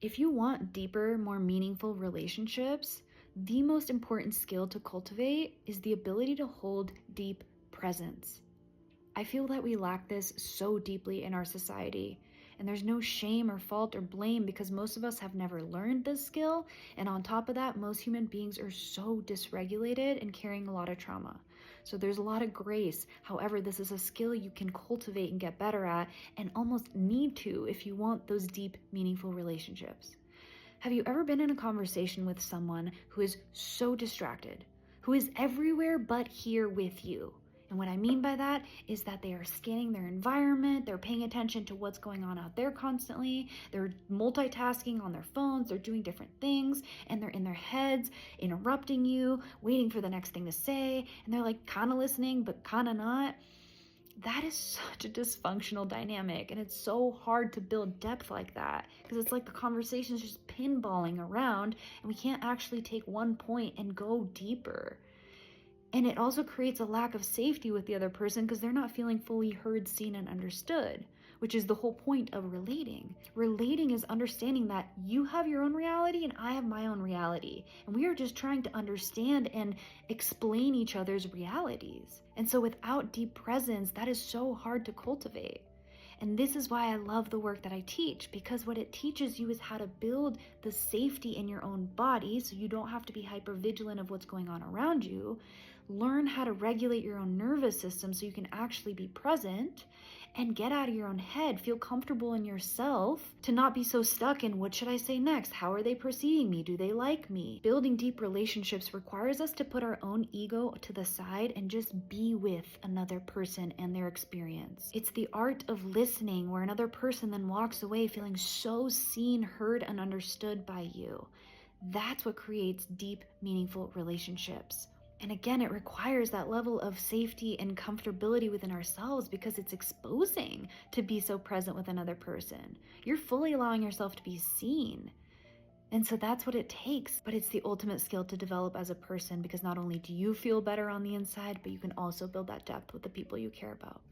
If you want deeper, more meaningful relationships, the most important skill to cultivate is the ability to hold deep presence. I feel that we lack this so deeply in our society, and there's no shame or fault or blame because most of us have never learned this skill, and on top of that, most human beings are so dysregulated and carrying a lot of trauma. So there's a lot of grace. However, this is a skill you can cultivate and get better at, and almost need to if you want those deep, meaningful relationships. Have you ever been in a conversation with someone who is so distracted, who is everywhere but here with you? And what I mean by that is that they are scanning their environment, they're paying attention to what's going on out there constantly, they're multitasking on their phones, they're doing different things, and they're in their heads, interrupting you, waiting for the next thing to say, and they're like kind of listening, but kind of not. That is such a dysfunctional dynamic, and it's so hard to build depth like that because it's like the conversation is just pinballing around and we can't actually take one point and go deeper. And it also creates a lack of safety with the other person because they're not feeling fully heard, seen, and understood, which is the whole point of relating. Relating is understanding that you have your own reality and I have my own reality. And we are just trying to understand and explain each other's realities. And so without deep presence, that is so hard to cultivate. And this is why I love the work that I teach, because what it teaches you is how to build the safety in your own body so you don't have to be hyper vigilant of what's going on around you. Learn how to regulate your own nervous system so you can actually be present and get out of your own head, feel comfortable in yourself, to not be so stuck in what should I say next? How are they perceiving me? Do they like me? Building deep relationships requires us to put our own ego to the side and just be with another person and their experience. It's the art of listening where another person then walks away feeling so seen, heard, and understood by you. That's what creates deep, meaningful relationships. And again, it requires that level of safety and comfortability within ourselves because it's exposing to be so present with another person. You're fully allowing yourself to be seen. And so that's what it takes, but it's the ultimate skill to develop as a person because not only do you feel better on the inside, but you can also build that depth with the people you care about.